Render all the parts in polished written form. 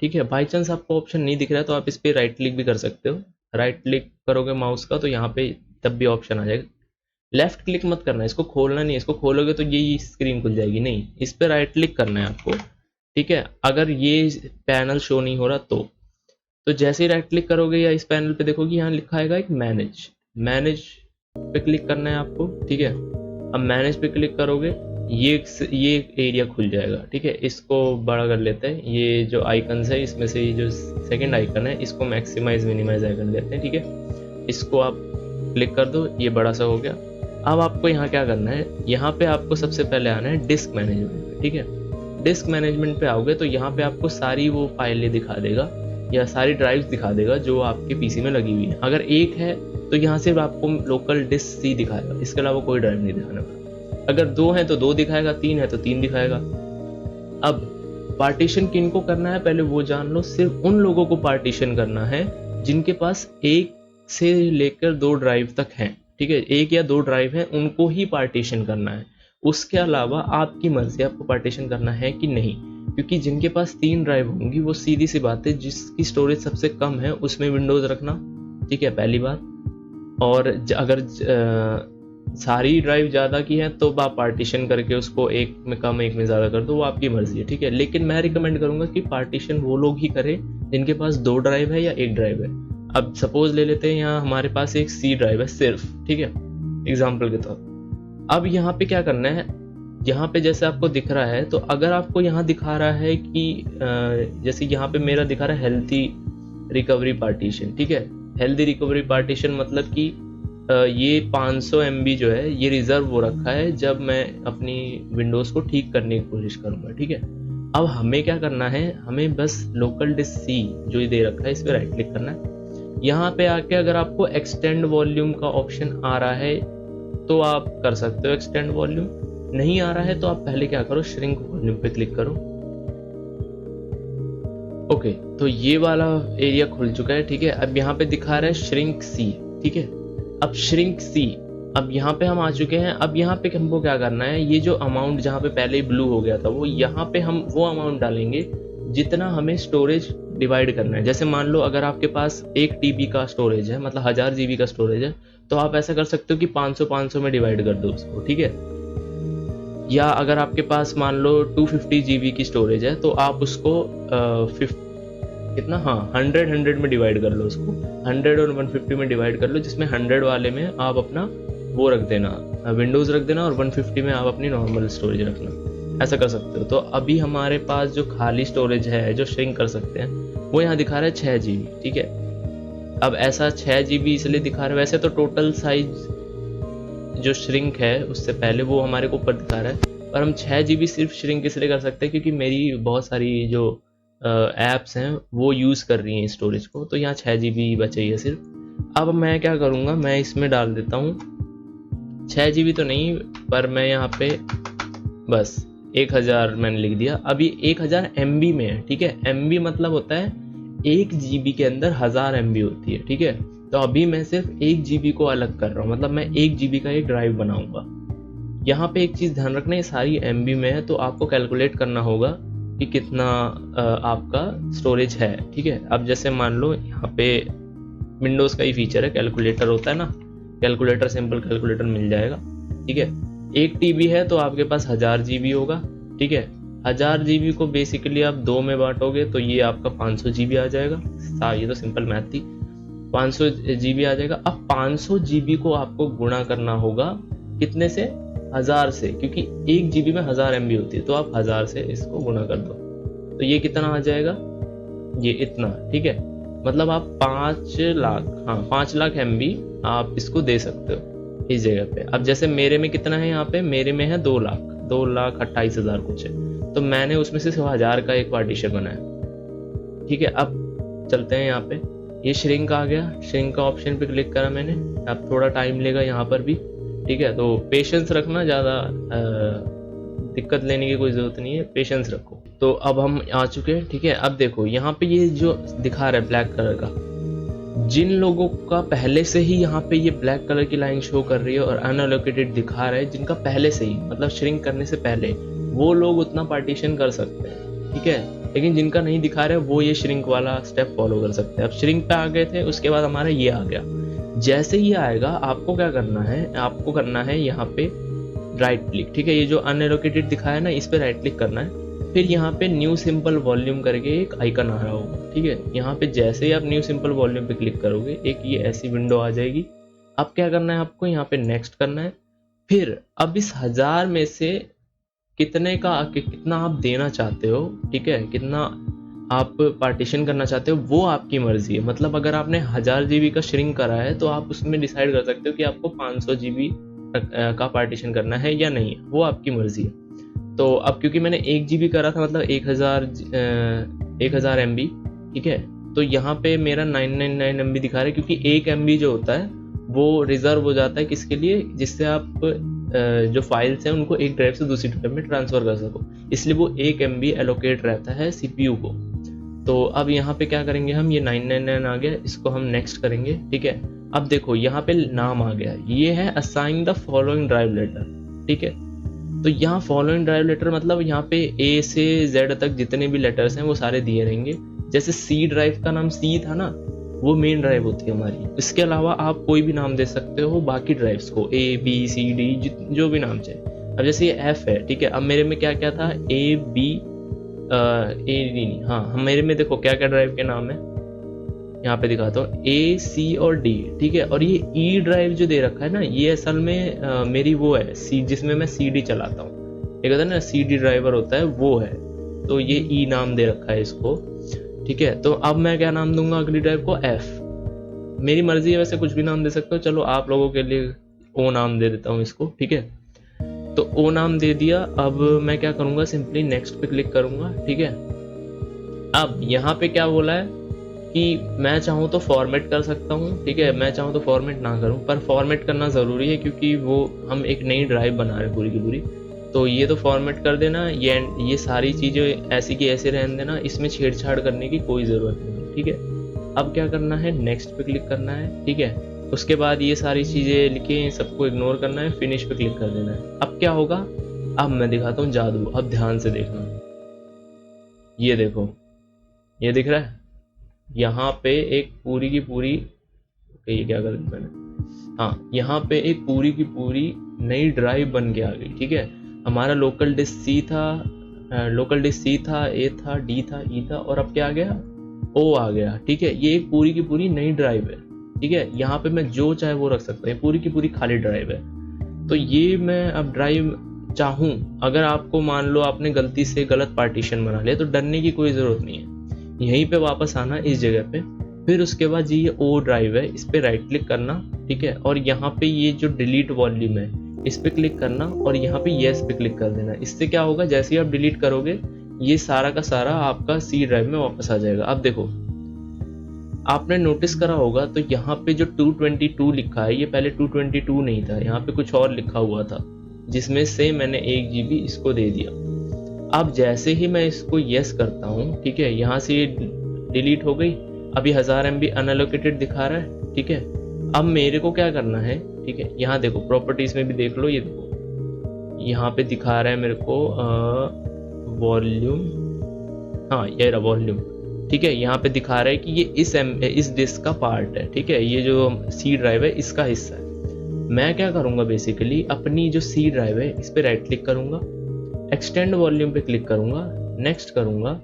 ठीक है। By chance आपको ऑप्शन नहीं दिख रहा है तो आप इस पर राइट क्लिक भी कर सकते हो। राइट क्लिक करोगे माउस का तो यहाँ पे तब भी ऑप्शन आ जाएगा। लेफ्ट क्लिक मत करना है, इसको खोलना नहीं है, इसको खोलोगे तो ये स्क्रीन खुल जाएगी, नहीं, इस पर राइट क्लिक करना है आपको। ठीक है, अगर ये पैनल शो नहीं हो रहा तो जैसे ही राइट क्लिक करोगे या इस पैनल पे देखोगे यहाँ लिखा आएगा एक मैनेज। मैनेज पे क्लिक करना है आपको। ठीक है, अब मैनेज पे क्लिक करोगे ये एरिया खुल जाएगा। ठीक है, इसको बड़ा कर लेते हैं, ये जो आइकन्स है इसमें से ये जो सेकंड आइकन है इसको मैक्सिमाइज मिनिमाइज आइकन लेते हैं। ठीक है, इसको आप क्लिक कर दो, ये बड़ा सा हो गया। अब आपको यहाँ क्या करना है, यहाँ पे आपको सबसे पहले आना है डिस्क मैनेजमेंट पे। ठीक है, डिस्क मैनेजमेंट पे आओगे तो यहाँ पे आपको सारी वो फाइलें दिखा देगा या सारी ड्राइव्स दिखा देगा जो आपके पीसी में लगी हुई है। अगर एक है तो यहाँ सिर्फ आपको लोकल डिस्क ही दिखाएगा, इसके अलावा कोई ड्राइव नहीं दिखाने वाला। अगर दो है तो दो दिखाएगा, तीन है तो तीन दिखाएगा। अब पार्टीशन किनको करना है पहले वो जान लो। सिर्फ उन लोगों को पार्टीशन करना है जिनके पास एक से लेकर दो ड्राइव तक हैं। ठीक है, एक या दो ड्राइव है उनको ही पार्टीशन करना है। उसके अलावा आपकी मर्जी, आपको पार्टीशन करना है कि नहीं, क्योंकि जिनके पास तीन ड्राइव होंगी वो सीधी सी बात है जिसकी स्टोरेज सबसे कम है उसमें विंडोज रखना। ठीक है, पहली बात। और अगर सारी ड्राइव ज़्यादा की है तो आप पार्टीशन करके उसको एक में कम एक में ज़्यादा कर दो, वो आपकी मर्जी है। ठीक है, लेकिन मैं रिकमेंड करूँगा कि पार्टीशन वो लोग ही करें जिनके पास दो ड्राइव है या एक ड्राइव है। अब सपोज ले लेते हैं यहाँ हमारे पास एक सी ड्राइव है सिर्फ। ठीक है, एग्जाम्पल के तौर। अब यहाँ पे क्या करना है, यहाँ पे जैसे आपको दिख रहा है तो अगर आपको यहाँ दिखा रहा है कि जैसे यहाँ पे मेरा दिखा रहा है हेल्थी रिकवरी पार्टीशन। ठीक है, हेल्थी रिकवरी पार्टीशन मतलब कि ये 500 MB जो है ये रिजर्व हो रखा है जब मैं अपनी विंडोज़ को ठीक करने की कोशिश करूँगा। ठीक है, अब हमें क्या करना है, हमें बस लोकल डिस्क सी जो ये दे रखा है इस पर राइट क्लिक करना है। यहाँ पे आके अगर आपको एक्सटेंड वॉल्यूम का ऑप्शन आ रहा है तो आप कर सकते हो एक्सटेंड वॉल्यूम, नहीं आ रहा है तो आप पहले क्या करो, श्रिंक वॉल्यूम पे क्लिक करो। ओके, तो ये वाला एरिया खुल चुका है। ठीक है, अब यहाँ पे दिखा रहा है श्रिंक सी। ठीक है, अब श्रिंक सी, अब यहाँ पे हम आ चुके हैं। अब यहाँ पे हमको क्या करना है, ये जो अमाउंट जहाँ पे पहले ही ब्लू हो गया था वो यहाँ पे हम वो अमाउंट डालेंगे जितना हमें स्टोरेज डिवाइड करना है। जैसे मान लो अगर आपके पास 1 TB का स्टोरेज है, मतलब 1000 GB का स्टोरेज है, तो आप ऐसा कर सकते हो कि 500 में डिवाइड कर दो उसको। ठीक है, या अगर आपके पास मान लो 250 GB की स्टोरेज है तो आप उसको कितना, हाँ 100 में डिवाइड कर लो उसको। 100 और 150 में डिवाइड कर लो, जिसमें 100 वाले में आप अपना वो रख देना, विंडोज़ रख देना, और 150 में आप अपनी नॉर्मल स्टोरेज रखना। ऐसा कर सकते हो। तो अभी हमारे पास जो खाली स्टोरेज है जो श्रिंक कर सकते हैं वो यहाँ दिखा रहा है 6 GB। ठीक है, अब ऐसा 6 GB इसलिए दिखा रहा है, वैसे तो टोटल साइज जो श्रिंक है उससे पहले वो हमारे को ऊपर दिखा रहा है, पर हम 6 GB सिर्फ श्रिंक इसलिए कर सकते हैं क्योंकि मेरी बहुत सारी जो ऐप्स हैं वो यूज़ कर रही हैं स्टोरेज को, तो यहाँ 6 GB बचे है सिर्फ। अब मैं क्या करूँगा, मैं इसमें डाल देता हूँ 6 GB तो नहीं, पर मैं यहाँ पे बस 1000 मैंने लिख दिया। अभी 1000 MB में है। ठीक है, MB मतलब होता है 1 GB के अंदर 1000 MB होती है। ठीक है, तो अभी मैं सिर्फ 1 GB को अलग कर रहा हूँ, मतलब मैं 1 GB का एक ड्राइव बनाऊंगा। यहाँ पे एक चीज़ ध्यान रखना, ये सारी MB में है तो आपको कैलकुलेट करना होगा कि कितना आपका स्टोरेज है। ठीक है, अब जैसे मान लो यहाँ पे विंडोज़ का ही फीचर है, कैलकुलेटर होता है ना, कैलकुलेटर, सिंपल कैलकुलेटर मिल जाएगा। ठीक है, 1 TB है तो आपके पास 1000 GB होगा। ठीक है, 1000 GB को बेसिकली आप 2 में बांटोगे तो ये आपका 500 GB आ जाएगा। ये तो सिंपल मैथ थी, 500 GB आ जाएगा। अब 500 GB को आपको गुणा करना होगा कितने से, 1000 से, क्योंकि 1 GB में 1000 MB होती है, तो आप 1000 से इसको गुणा कर दो तो ये कितना आ जाएगा, ये इतना। ठीक है, मतलब आप 5 लाख, हाँ 5 लाख MB आप इसको दे सकते हो इस जगह पे। अब जैसे मेरे में कितना है, यहाँ पे मेरे में है 2,28,000 कुछ है, तो मैंने उसमें से 1000 का एक पार्टीशन बनाया। ठीक है, अब चलते हैं यहाँ पे, ये श्रिंक आ गया, श्रिंक का ऑप्शन पे क्लिक करा मैंने। अब थोड़ा टाइम लेगा यहाँ पर भी। ठीक है, तो पेशेंस रखना, ज़्यादा दिक्कत लेने की कोई ज़रूरत नहीं है, पेशेंस रखो। तो अब हम आ चुके हैं। ठीक है, अब देखो यहाँ पे ये जो दिखा रहा है ब्लैक कलर का, जिन लोगों का पहले से ही यहाँ पे ये ब्लैक कलर की लाइन शो कर रही है और अनअलोकेटेड दिखा रहा है, जिनका पहले से ही मतलब श्रिंक करने से पहले, वो लोग उतना पार्टीशन कर सकते हैं। ठीक है, लेकिन जिनका नहीं दिखा रहे वो ये श्रिंक वाला स्टेप फॉलो कर सकते हैं। अब श्रिंक पे आ गए थे, उसके बाद हमारा ये आ गया। जैसे ये आएगा आपको क्या करना है, आपको करना है यहाँ पे राइट क्लिक, ठीक है। ये जो अनएलोकेटेड दिखाया है ना, इस पे राइट क्लिक करना है। फिर यहाँ पे न्यू सिंपल वॉल्यूम करके एक आइकन आ रहा होगा, ठीक है। यहाँ पे जैसे ही आप न्यू सिंपल वॉल्यूम पे क्लिक करोगे एक ये ऐसी विंडो आ जाएगी। अब क्या करना है आपको, यहाँ पे नेक्स्ट करना है। फिर अब इस 1000 में से कितना आप देना चाहते हो, ठीक है, कितना आप पार्टीशन करना चाहते हो वो आपकी मर्जी है। मतलब अगर आपने 1000 GB का श्रिंक करा है तो आप उसमें डिसाइड कर सकते हो कि आपको 500 GB का पार्टीशन करना है या नहीं है, वो आपकी मर्जी है। तो अब क्योंकि मैंने 1 GB करा था, मतलब 1000 MB, ठीक है, तो यहाँ पे मेरा 999 MB दिखा रहा है, क्योंकि 1 MB जो होता है वो रिजर्व हो जाता है किसके लिए, जिससे आप जो फाइल्स हैं उनको एक ड्राइव से दूसरी ड्राइव में ट्रांसफर कर सको, इसलिए वो 1 MB एलोकेट रहता है CPU को। तो अब यहाँ पे क्या करेंगे हम, ये 999 आ गया, इसको हम नेक्स्ट करेंगे, ठीक है। अब देखो यहाँ पे नाम आ गया, ये है assign the following drive letter, ठीक है। तो यहाँ फॉलोइंग ड्राइव लेटर मतलब यहाँ पे A से Z तक जितने भी लेटर्स हैं वो सारे दिए रहेंगे। जैसे C ड्राइव का नाम C था ना, वो मेन ड्राइव होती है हमारी। इसके अलावा आप कोई भी नाम दे सकते हो बाकी ड्राइव्स को, A B C D जो भी नाम चाहे। अब जैसे ये F है, ठीक है, अब मेरे में क्या क्या था, A B A D, हाँ मेरे में देखो क्या क्या ड्राइव के नाम है, यहाँ पे दिखाता हूँ, A C और D, ठीक है। और ये E ड्राइव जो दे रखा है ना, ये असल में मेरी वो है C, जिसमें मैं CD चलाता हूँ, एक होता है ना CD ड्राइवर होता है, वो है। तो ये E नाम दे रखा है इसको, ठीक है। तो अब मैं क्या नाम दूंगा अगली ड्राइव को, F। मेरी मर्जी है, वैसे कुछ भी नाम दे सकते हो, चलो आप लोगों के लिए O नाम दे देता हूँ इसको, ठीक है। तो O नाम दे दिया। अब मैं क्या करूँगा, सिंपली नेक्स्ट पे क्लिक करूँगा, ठीक है। अब यहाँ पे क्या बोला है कि मैं चाहूँ तो फॉर्मेट कर सकता हूँ, ठीक है, मैं चाहूँ तो फॉर्मेट ना करूँ, पर फॉर्मेट करना ज़रूरी है क्योंकि वो हम एक नई ड्राइव बना रहे हैं पूरी की पूरी। तो ये तो फॉर्मेट कर देना, ये सारी चीज़ें ऐसी की ऐसे रहने देना, इसमें छेड़छाड़ करने की कोई ज़रूरत नहीं, ठीक है। अब क्या करना है, नेक्स्ट पे क्लिक करना है, ठीक है। उसके बाद ये सारी चीज़ें लिखे सबको इग्नोर करना है, फिनिश पे क्लिक कर देना है। अब क्या होगा, अब मैं दिखाता हूँ जादू, अब ध्यान से देखना। ये देखो, ये दिख रहा है, यहाँ पे एक पूरी की पूरी, ये क्या कर दी मैंने, हाँ यहाँ पे एक पूरी की पूरी नई ड्राइव बन के आ गई, ठीक है। हमारा लोकल डिस्क C था, A था, D था, E था, और अब क्या आ गया, O आ गया, ठीक है। ये एक पूरी की पूरी नई ड्राइव है, ठीक है। यहाँ पे मैं जो चाहे वो रख सकता हूँ, पूरी की पूरी खाली ड्राइव है। तो ये मैं अब ड्राइव चाहूँ, अगर आपको मान लो आपने गलती से गलत पार्टीशन बना लिया तो डरने की कोई ज़रूरत नहीं है, यहीं पे वापस आना इस जगह पे। फिर उसके बाद ये O ड्राइव है, इस पे राइट क्लिक करना, ठीक है। और यहाँ पे ये जो डिलीट वॉल्यूम है इस पे क्लिक करना, और यहाँ पे येस पे क्लिक कर देना। इससे क्या होगा, जैसे ही आप डिलीट करोगे ये सारा का सारा आपका C ड्राइव में वापस आ जाएगा। अब देखो, आपने नोटिस करा होगा तो यहाँ पे जो 222 लिखा है, ये पहले 222 नहीं था, यहाँ पे कुछ और लिखा हुआ था, जिसमें से मैंने 1 GB इसको दे दिया। अब जैसे ही मैं इसको यस करता हूँ, ठीक है, यहाँ से ये डिलीट हो गई। अभी 1000 MB अनएलोकेटेड दिखा रहा है, ठीक है। अब मेरे को क्या करना है, ठीक है, यहाँ देखो प्रॉपर्टीज में भी देख लो, ये देखो यहाँ पे दिखा रहा है मेरे को वॉल्यूम, हाँ ये रहा वॉल्यूम, ठीक है। यहाँ पे दिखा रहा है कि ये इस डिस्क का पार्ट है, ठीक है, ये जो C ड्राइव है इसका हिस्सा है। मैं क्या करूँगा, बेसिकली अपनी जो C ड्राइव है इस पे राइट क्लिक करूँगा, एक्सटेंड वॉल्यूम पे क्लिक करूँगा, नेक्स्ट करूँगा।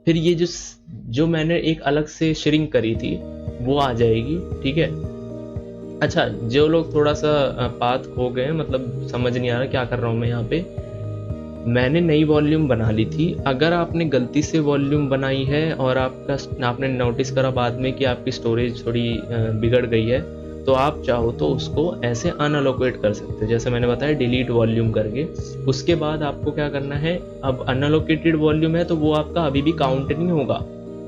फिर ये जो मैंने एक अलग से श्रिंक करी थी वो आ जाएगी, ठीक है। अच्छा, जो लोग थोड़ा सा पाथ खो गए, मतलब समझ नहीं आ रहा क्या कर रहा हूँ मैं यहाँ पे, मैंने नई वॉल्यूम बना ली थी। अगर आपने गलती से वॉल्यूम बनाई है और आपने नोटिस करा बाद में कि आपकी स्टोरेज थोड़ी बिगड़ गई है, तो आप चाहो तो उसको ऐसे अनअलोकेट कर सकते हो, जैसे मैंने बताया डिलीट वॉल्यूम करके। उसके बाद आपको क्या करना है, अब अनअलोकेटेड वॉल्यूम है तो वो आपका अभी भी काउंट नहीं होगा,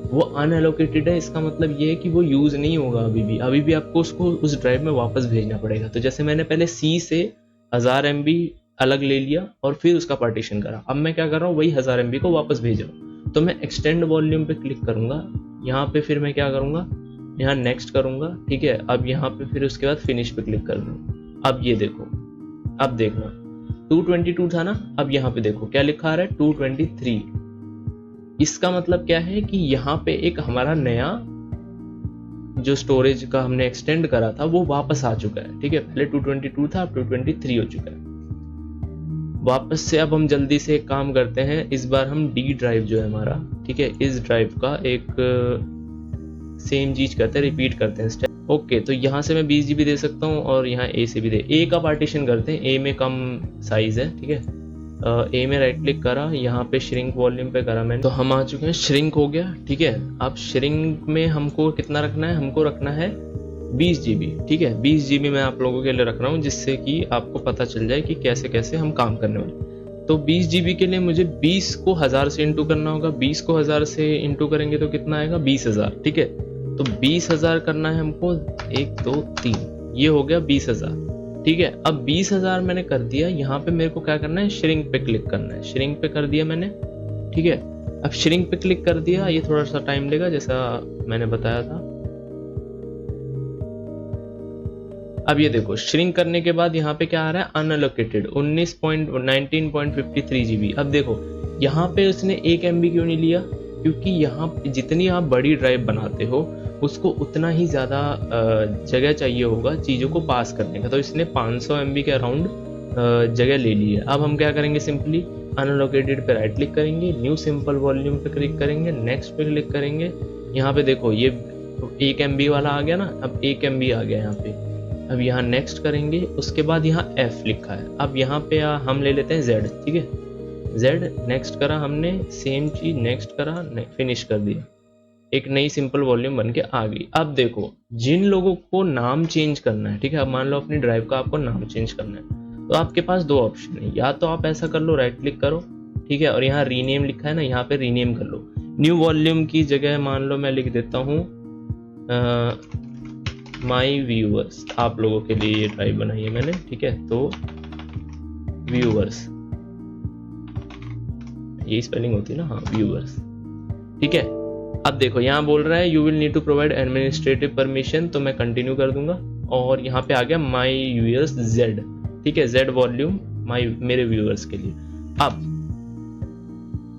वो अनएलोकेटेड है, इसका मतलब ये है कि वो यूज नहीं होगा अभी भी आपको उसको उस ड्राइव में वापस भेजना पड़ेगा। तो जैसे मैंने पहले C से 1000 MB अलग ले लिया और फिर उसका पार्टीशन करा, अब मैं क्या कर रहा हूँ, वही 1000 MB को वापस भेज रहा हूँ। तो मैं एक्सटेंड वॉल्यूम पे क्लिक करूंगा, यहाँ पे फिर मैं क्या करूंगा, यहाँ नेक्स्ट करूंगा, ठीक है। अब यहाँ पे फिर उसके बाद फिनिश पे क्लिक कर दूंगा। अब ये देखो, अब देखना 222 था ना, अब यहाँ पे देखो क्या लिखा आ रहा है, 223, इसका मतलब क्या है कि यहाँ पे एक हमारा नया जो स्टोरेज का हमने एक्सटेंड करा था वो वापस आ चुका है, ठीक है। पहले 222 था, अब 223 हो चुका है वापस से। अब हम जल्दी से एक काम करते हैं, इस बार हम डी ड्राइव जो है हमारा, ठीक है, इस ड्राइव का एक सेम चीज करते हैं, रिपीट करते हैं स्टेप। ओके, तो यहाँ से मैं 20 GB दे सकता हूँ और यहाँ ए से भी दे। ए का पार्टीशन करते हैं, ए में कम साइज है, ठीक है। ए में राइट क्लिक करा, यहाँ पे श्रिंक वॉल्यूम पे करा मैंने, तो हम आ चुके हैं, श्रिंक हो गया, ठीक है। अब श्रिंक में हमको कितना रखना है, हमको रखना है 20 GB, ठीक है। 20 GB मैं आप लोगों के लिए रख रहा हूँ जिससे कि आपको पता चल जाए कि कैसे कैसे हम काम करने वाले। तो 20 GB के लिए मुझे 20 को 1000 से इंटू करना होगा। 20 को 1000 से इंटू करेंगे तो कितना आएगा, 20,000, ठीक है। तो 20,000 करना है हमको, 1 2 3, ये हो गया 20,000, ठीक है। अब 20,000 मैंने कर दिया, यहाँ पे मेरे को क्या करना है, श्रिंक पे क्लिक करना है। श्रिंक पे कर दिया मैंने, ठीक है। अब श्रिंक पे क्लिक कर दिया, ये थोड़ा सा टाइम लेगा जैसा मैंने बताया था। अब ये देखो, श्रिंक करने के बाद यहाँ पे क्या आ रहा है, अनएलोकेटेड 19.53 GB। अब देखो यहाँ पे उसने 1 MB क्यों नहीं लिया, क्योंकि यहाँ जितनी आप बड़ी ड्राइव बनाते हो उसको उतना ही ज़्यादा जगह चाहिए होगा चीज़ों को पास करने का, तो इसने 500 MB के अराउंड जगह ले ली है। अब हम क्या करेंगे, सिंपली अनएलोकेटेड पे राइट क्लिक करेंगे, न्यू सिंपल वॉल्यूम पे क्लिक करेंगे, नेक्स्ट पे क्लिक करेंगे। यहाँ पे देखो ये 1 MB वाला आ गया ना, अब 1 MB आ गया यहाँ पे। अब यहाँ नेक्स्ट करेंगे, उसके बाद यहाँ F लिखा है। अब यहाँ पे हम ले लेते हैं Z, ठीक है। Z नेक्स्ट करा हमने, सेम चीज नेक्स्ट करा, फिनिश कर दिया, एक नई सिंपल वॉल्यूम बन के आ गई। अब देखो, जिन लोगों को नाम चेंज करना है, ठीक है, अब मान लो अपनी ड्राइव का आपको नाम चेंज करना है, तो आपके पास 2 ऑप्शन है। या तो आप ऐसा कर लो, राइट क्लिक करो, ठीक है, और यहाँ रीनेम लिखा है ना, यहाँ पे रीनेम कर लो। न्यू वॉल्यूम की जगह मान लो मैं लिख देता हूँ माई व्यूअर्स। आप लोगों के लिए ये ड्राइव बनाई है मैंने, ठीक है। तो व्यूअर्स, ये स्पेलिंग होती है ना, हाँ, व्यूअर्स, ठीक है। अब देखो यहाँ बोल रहा है you will need to provide administrative permission, तो मैं कंटिन्यू कर दूंगा। और यहाँ पे आ गया माई व्यूअर्स Z, ठीक है, Z वॉल्यूम मेरे व्यूअर्स के लिए। अब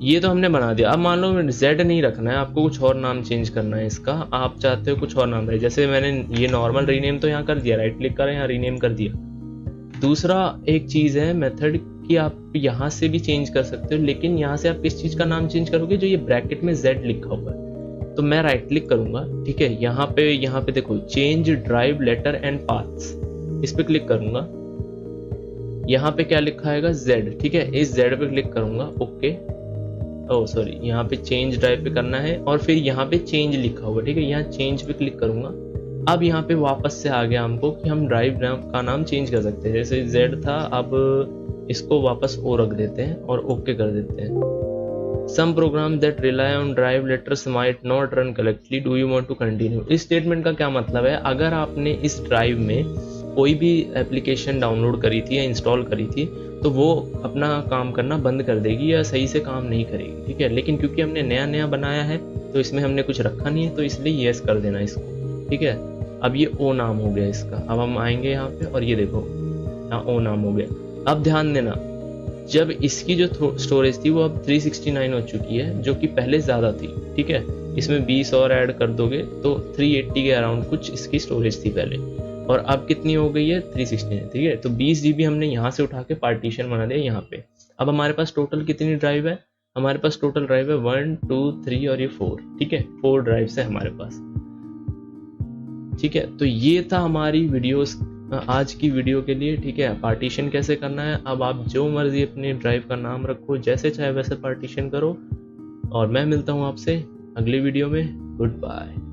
ये तो हमने बना दिया। अब मान लो Z नहीं रखना है, आपको कुछ और नाम चेंज करना है इसका, आप चाहते हो कुछ और नाम रहे, जैसे मैंने ये नॉर्मल रीनेम तो यहाँ कर दिया, राइट क्लिक करें, यहाँ रीनेम कर दिया। दूसरा एक चीज है मेथड कि आप यहाँ से भी चेंज कर सकते हो, लेकिन यहाँ से आप किस चीज का नाम चेंज करोगे, जो ये ब्रैकेट में Z लिखा हुआ है। तो मैं राइट क्लिक करूंगा, ठीक है, यहाँ पे देखो change drive letter and paths, इस पे क्लिक करूंगा। यहाँ पे क्या लिखा है Z, ठीक है, इस Z पे क्लिक करूंगा, ओके। ओह सॉरी, यहाँ पे चेंज ड्राइव पे करना है और फिर यहाँ पे चेंज लिखा हुआ, ठीक है, यहाँ चेंज पे क्लिक करूंगा। अब यहाँ पे वापस से आ गया हमको कि हम ड्राइव का नाम चेंज कर सकते हैं। जैसे Z था, अब इसको वापस O रख देते हैं और ओके कर देते हैं। Some program that rely on drive letters might not run correctly, do you want to continue. इस स्टेटमेंट का क्या मतलब है, अगर आपने इस ड्राइव में कोई भी एप्लीकेशन डाउनलोड करी थी या इंस्टॉल करी थी तो वो अपना काम करना बंद कर देगी या सही से काम नहीं करेगी, ठीक है। लेकिन क्योंकि हमने नया बनाया है तो इसमें हमने कुछ रखा नहीं है, तो इसलिए यस कर देना इसको, ठीक है। अब ये O नाम हो गया इसका। अब हम आएंगे यहाँ पे और ये देखो यहाँ O नाम हो गया। अब ध्यान देना, जब इसकी जो स्टोरेज थी वो अब 369 हो चुकी है, जो कि पहले ज़्यादा थी, ठीक है। इसमें 20 और ऐड कर दोगे तो 380 के अराउंड कुछ इसकी स्टोरेज थी पहले, और अब कितनी हो गई है, 369, ठीक है। तो 20 GB हमने यहाँ से उठा के पार्टीशन बना दिया यहाँ पे। अब हमारे पास टोटल कितनी ड्राइव है, हमारे पास टोटल ड्राइव है 1 2 3 और ये 4, ठीक है, 4 ड्राइव्स है हमारे पास, ठीक है। तो ये था हमारी वीडियोस आज की वीडियो के लिए, ठीक है। पार्टीशन कैसे करना है, अब आप जो मर्जी अपने ड्राइव का नाम रखो, जैसे चाहे वैसे पार्टीशन करो, और मैं मिलता हूँ आपसे अगली वीडियो में। Good bye.